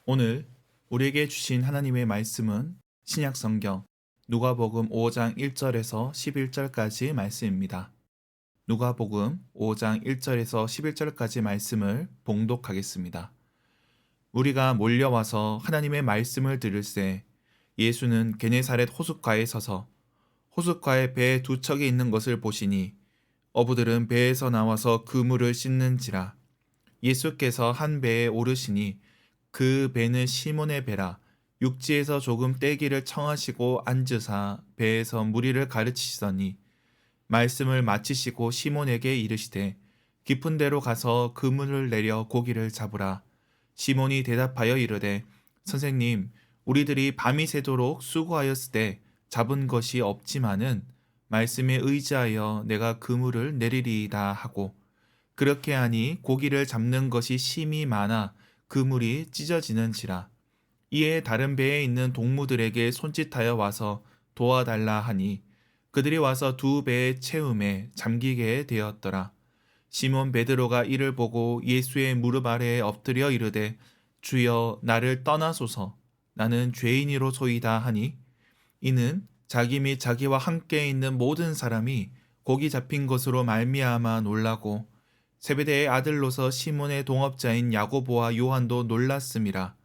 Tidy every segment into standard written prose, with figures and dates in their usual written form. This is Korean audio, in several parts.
오늘 우리에게 주신 하나님의 말씀은 신약 성경 누가복음 5장 1절에서 11절까지 말씀입니다. 누가복음 5장 1절에서 11절까지 말씀을 봉독하겠습니다. 우리가 몰려와서 하나님의 말씀을 들을새 예수는 게네사렛 호숫가에 서서 호숫가에 배 두 척이 있는 것을 보시니 어부들은 배에서 나와서 그물을 씻는지라. 예수께서 한 배에 오르시니 그 배는 시몬의 배라. 육지에서 조금 떼기를 청하시고 앉으사 배에서 무리를 가르치시더니 말씀을 마치시고 시몬에게 이르시되 깊은 데로 가서 그물을 내려 고기를 잡으라. 시몬이 대답하여 이르되 선생님, 우리들이 밤이 새도록 수고하였으되 잡은 것이 없지만은 말씀에 의지하여 내가 그물을 내리리이다 하고, 그렇게 하니 고기를 잡는 것이 심히 많아 그물이 찢어지는지라. 이에 다른 배에 있는 동무들에게 손짓하여 와서 도와달라 하니 그들이 와서 두 배의 채움에 잠기게 되었더라. 시몬 베드로가 이를 보고 예수의 무릎 아래에 엎드려 이르되 주여, 나를 떠나소서, 나는 죄인이로소이다 하니, 이는 자기 및 자기와 함께 있는 모든 사람이 고기 잡힌 것으로 말미암아 놀라고 세베대의 아들로서 시몬의 동업자인 야고보와 요한도 놀랐음이라.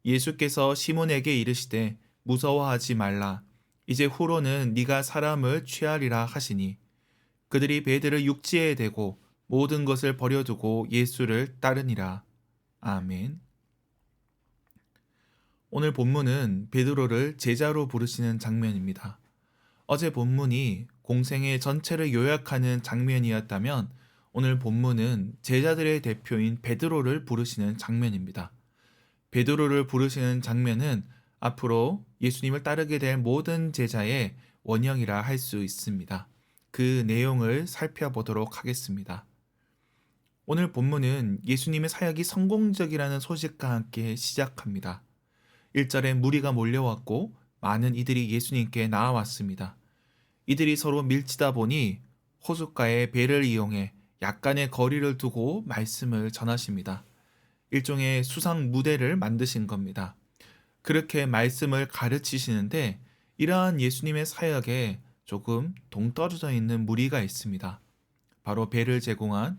예수께서 시몬에게 이르시되 무서워하지 말라. 이제 후로는 네가 사람을 취하리라 하시니 그들이 배들을 육지에 대고 모든 것을 버려두고 예수를 따르니라. 아멘. 오늘 본문은 베드로를 제자로 부르시는 장면입니다. 어제 본문이 공생의 전체를 요약하는 장면이었다면 오늘 본문은 제자들의 대표인 베드로를 부르시는 장면입니다. 베드로를 부르시는 장면은 앞으로 예수님을 따르게 될 모든 제자의 원형이라 할 수 있습니다. 그 내용을 살펴보도록 하겠습니다. 오늘 본문은 예수님의 사역이 성공적이라는 소식과 함께 시작합니다. 1절에 무리가 몰려왔고 많은 이들이 예수님께 나아왔습니다. 이들이 서로 밀치다 보니 호숫가에 배를 이용해 약간의 거리를 두고 말씀을 전하십니다. 일종의 수상 무대를 만드신 겁니다. 그렇게 말씀을 가르치시는데 이러한 예수님의 사역에 조금 동떨어져 있는 무리가 있습니다. 바로 배를 제공한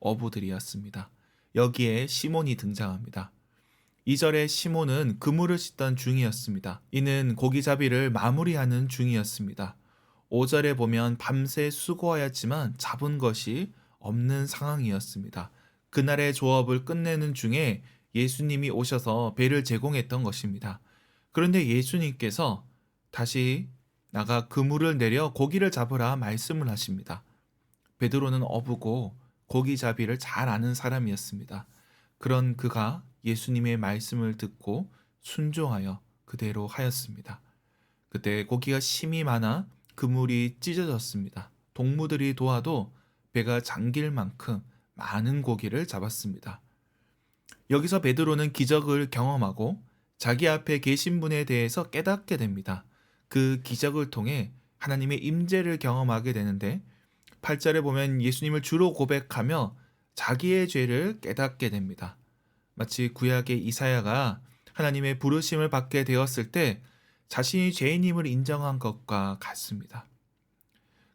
어부들이었습니다. 여기에 시몬이 등장합니다. 2절에 시몬은 그물을 씻던 중이었습니다. 이는 고기잡이를 마무리하는 중이었습니다. 5절에 보면 밤새 수고하였지만 잡은 것이 없는 상황이었습니다. 그날의 조업을 끝내는 중에 예수님이 오셔서 배를 제공했던 것입니다. 그런데 예수님께서 다시 나가 그물을 내려 고기를 잡으라 말씀을 하십니다. 베드로는 어부고 고기잡이를 잘 아는 사람이었습니다. 그런 그가 예수님의 말씀을 듣고 순종하여 그대로 하였습니다. 그때 고기가 심히 많아 그물이 찢어졌습니다. 동무들이 도와도 배가 잠길 만큼 많은 고기를 잡았습니다. 여기서 베드로는 기적을 경험하고 자기 앞에 계신 분에 대해서 깨닫게 됩니다. 그 기적을 통해 하나님의 임재를 경험하게 되는데 8절에 보면 예수님을 주로 고백하며 자기의 죄를 깨닫게 됩니다. 마치 구약의 이사야가 하나님의 부르심을 받게 되었을 때 자신이 죄인임을 인정한 것과 같습니다.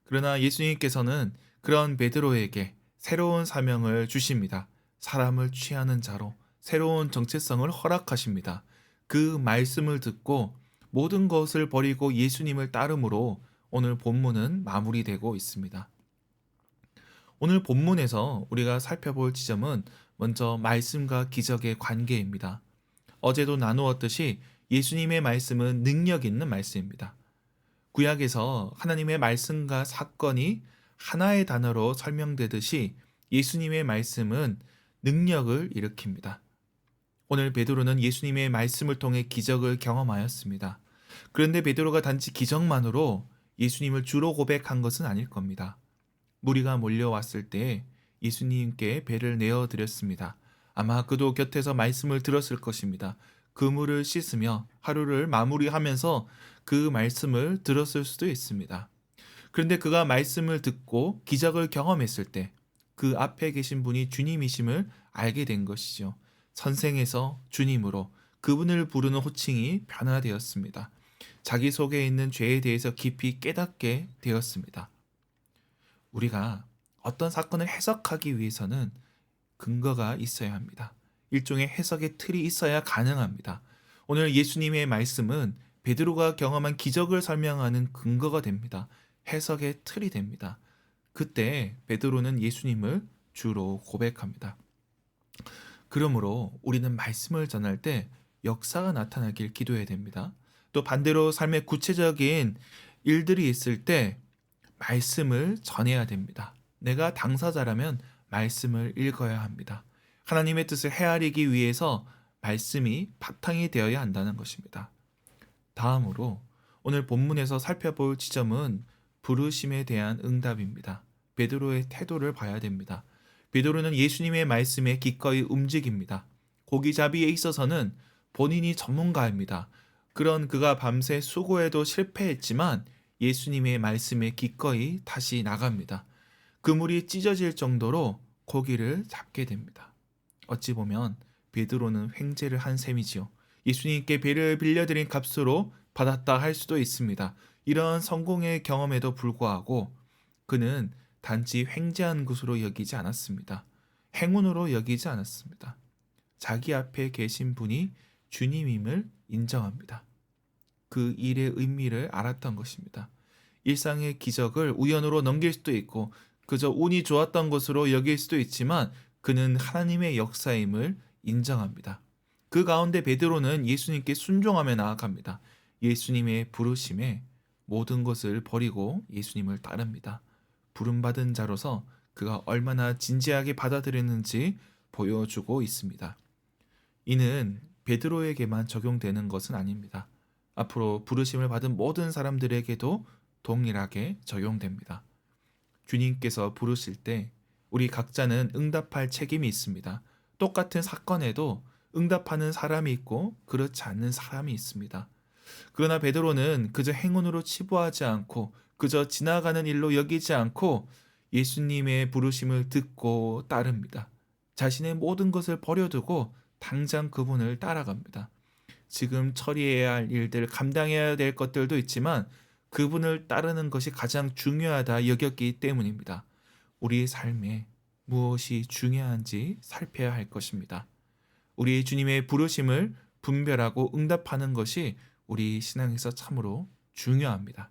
그러나 예수님께서는 그런 베드로에게 새로운 사명을 주십니다. 사람을 취하는 자로 새로운 정체성을 허락하십니다. 그 말씀을 듣고 모든 것을 버리고 예수님을 따름으로 오늘 본문은 마무리되고 있습니다. 오늘 본문에서 우리가 살펴볼 지점은 먼저 말씀과 기적의 관계입니다. 어제도 나누었듯이 예수님의 말씀은 능력 있는 말씀입니다. 구약에서 하나님의 말씀과 사건이 하나의 단어로 설명되듯이 예수님의 말씀은 능력을 일으킵니다. 오늘 베드로는 예수님의 말씀을 통해 기적을 경험하였습니다. 그런데 베드로가 단지 기적만으로 예수님을 주로 고백한 것은 아닐 겁니다. 무리가 몰려왔을 때 예수님께 배를 내어드렸습니다. 아마 그도 곁에서 말씀을 들었을 것입니다. 그물을 씻으며 하루를 마무리하면서 그 말씀을 들었을 수도 있습니다. 그런데 그가 말씀을 듣고 기적을 경험했을 때 그 앞에 계신 분이 주님이심을 알게 된 것이죠. 선생에서 주님으로, 그분을 부르는 호칭이 변화되었습니다. 자기 속에 있는 죄에 대해서 깊이 깨닫게 되었습니다. 우리가 어떤 사건을 해석하기 위해서는 근거가 있어야 합니다. 일종의 해석의 틀이 있어야 가능합니다. 오늘 예수님의 말씀은 베드로가 경험한 기적을 설명하는 근거가 됩니다. 해석의 틀이 됩니다. 그때 베드로는 예수님을 주로 고백합니다. 그러므로 우리는 말씀을 전할 때 역사가 나타나길 기도해야 됩니다. 또 반대로 삶의 구체적인 일들이 있을 때 말씀을 전해야 됩니다. 내가 당사자라면 말씀을 읽어야 합니다. 하나님의 뜻을 헤아리기 위해서 말씀이 바탕이 되어야 한다는 것입니다. 다음으로 오늘 본문에서 살펴볼 지점은 부르심에 대한 응답입니다. 베드로의 태도를 봐야 됩니다. 베드로는 예수님의 말씀에 기꺼이 움직입니다. 고기잡이에 있어서는 본인이 전문가입니다. 그런 그가 밤새 수고해도 실패했지만 예수님의 말씀에 기꺼이 다시 나갑니다. 그물이 찢어질 정도로 고기를 잡게 됩니다. 어찌 보면 베드로는 횡재를 한 셈이지요. 예수님께 배를 빌려드린 값으로 받았다 할 수도 있습니다. 이러한 성공의 경험에도 불구하고 그는 단지 횡재한 것으로 여기지 않았습니다. 행운으로 여기지 않았습니다. 자기 앞에 계신 분이 주님임을 인정합니다. 그 일의 의미를 알았던 것입니다. 일상의 기적을 우연으로 넘길 수도 있고 그저 운이 좋았던 것으로 여길 수도 있지만 그는 하나님의 역사임을 인정합니다. 그 가운데 베드로는 예수님께 순종하며 나아갑니다. 예수님의 부르심에 모든 것을 버리고 예수님을 따릅니다. 부름받은 자로서 그가 얼마나 진지하게 받아들였는지 보여주고 있습니다. 이는 베드로에게만 적용되는 것은 아닙니다. 앞으로 부르심을 받은 모든 사람들에게도 동일하게 적용됩니다. 주님께서 부르실 때 우리 각자는 응답할 책임이 있습니다. 똑같은 사건에도 응답하는 사람이 있고 그렇지 않는 사람이 있습니다. 그러나 베드로는 그저 행운으로 치부하지 않고 그저 지나가는 일로 여기지 않고 예수님의 부르심을 듣고 따릅니다. 자신의 모든 것을 버려두고 당장 그분을 따라갑니다. 지금 처리해야 할 일들, 감당해야 될 것들도 있지만 그분을 따르는 것이 가장 중요하다 여겼기 때문입니다. 우리의 삶에 무엇이 중요한지 살펴야 할 것입니다. 우리 주님의 부르심을 분별하고 응답하는 것이 우리 신앙에서 참으로 중요합니다.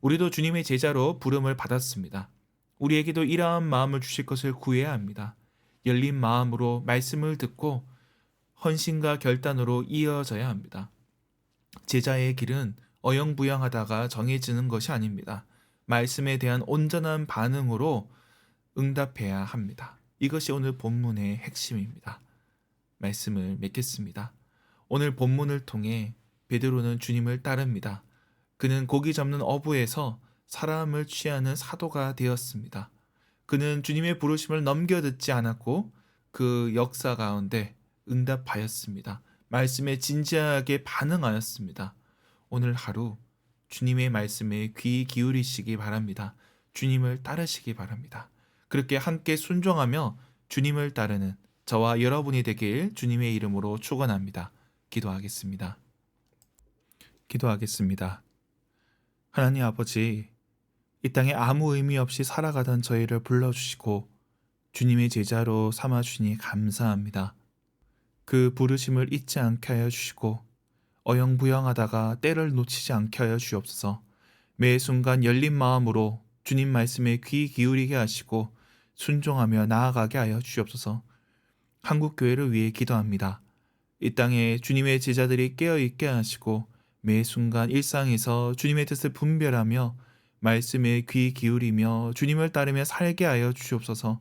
우리도 주님의 제자로 부름을 받았습니다. 우리에게도 이러한 마음을 주실 것을 구해야 합니다. 열린 마음으로 말씀을 듣고 헌신과 결단으로 이어져야 합니다. 제자의 길은 어영부영하다가 정해지는 것이 아닙니다. 말씀에 대한 온전한 반응으로 응답해야 합니다. 이것이 오늘 본문의 핵심입니다. 말씀을 맺겠습니다. 오늘 본문을 통해 베드로는 주님을 따릅니다. 그는 고기 잡는 어부에서 사람을 취하는 사도가 되었습니다. 그는 주님의 부르심을 넘겨듣지 않았고 그 역사 가운데 응답하였습니다. 말씀에 진지하게 반응하였습니다. 오늘 하루 주님의 말씀에 귀 기울이시기 바랍니다. 주님을 따르시기 바랍니다. 그렇게 함께 순종하며 주님을 따르는 저와 여러분이 되길 주님의 이름으로 축원합니다. 기도하겠습니다. 하나님 아버지, 이 땅에 아무 의미 없이 살아가던 저희를 불러주시고 주님의 제자로 삼아주시니 감사합니다. 그 부르심을 잊지 않게 하여 주시고 어영부영하다가 때를 놓치지 않게 하여 주옵소서. 매 순간 열린 마음으로 주님 말씀에 귀 기울이게 하시고 순종하며 나아가게 하여 주옵소서. 한국교회를 위해 기도합니다. 이 땅에 주님의 제자들이 깨어있게 하시고 매 순간 일상에서 주님의 뜻을 분별하며 말씀에 귀 기울이며 주님을 따르며 살게 하여 주옵소서.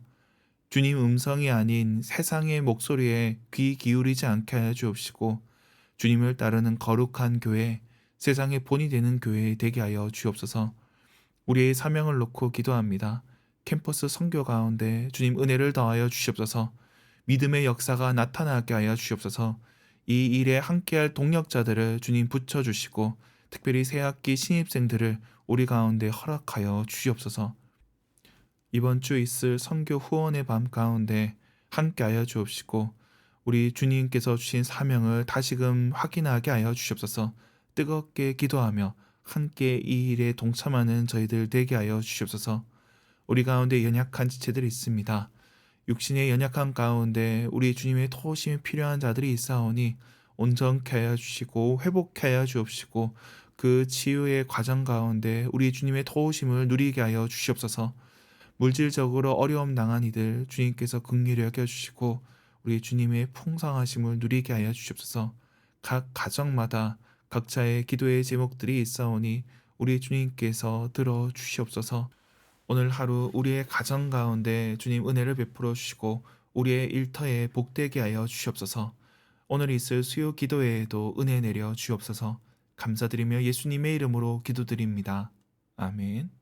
주님 음성이 아닌 세상의 목소리에 귀 기울이지 않게 하여 주옵시고 주님을 따르는 거룩한 교회, 세상의 본이 되는 교회 되게 하여 주옵소서. 우리의 사명을 놓고 기도합니다. 캠퍼스 선교 가운데 주님 은혜를 더하여 주시옵소서. 믿음의 역사가 나타나게 하여 주시옵소서. 이 일에 함께할 동력자들을 주님 붙여주시고 특별히 새학기 신입생들을 우리 가운데 허락하여 주시옵소서. 이번 주 있을 선교 후원의 밤 가운데 함께하여 주옵시고 우리 주님께서 주신 사명을 다시금 확인하게 하여 주시옵소서. 뜨겁게 기도하며 함께 이 일에 동참하는 저희들 되게 하여 주시옵소서. 우리 가운데 연약한 지체들이 있습니다. 육신의 연약한 가운데 우리 주님의 도우심이 필요한 자들이 있사오니 온전케 하여 주시고 회복케 하여 주옵시고 그 치유의 과정 가운데 우리 주님의 도우심을 누리게 하여 주시옵소서. 물질적으로 어려움 당한 이들 주님께서 긍휼히 여겨 주시고 우리 주님의 풍성하심을 누리게 하여 주시옵소서. 각 가정마다 각자의 기도의 제목들이 있사오니 우리 주님께서 들어 주시옵소서. 오늘 하루 우리의 가정 가운데 주님 은혜를 베풀어 주시고 우리의 일터에 복되게 하여 주시옵소서. 오늘 있을 수요 기도회에도 은혜 내려 주옵소서. 감사드리며 예수님의 이름으로 기도드립니다. 아멘.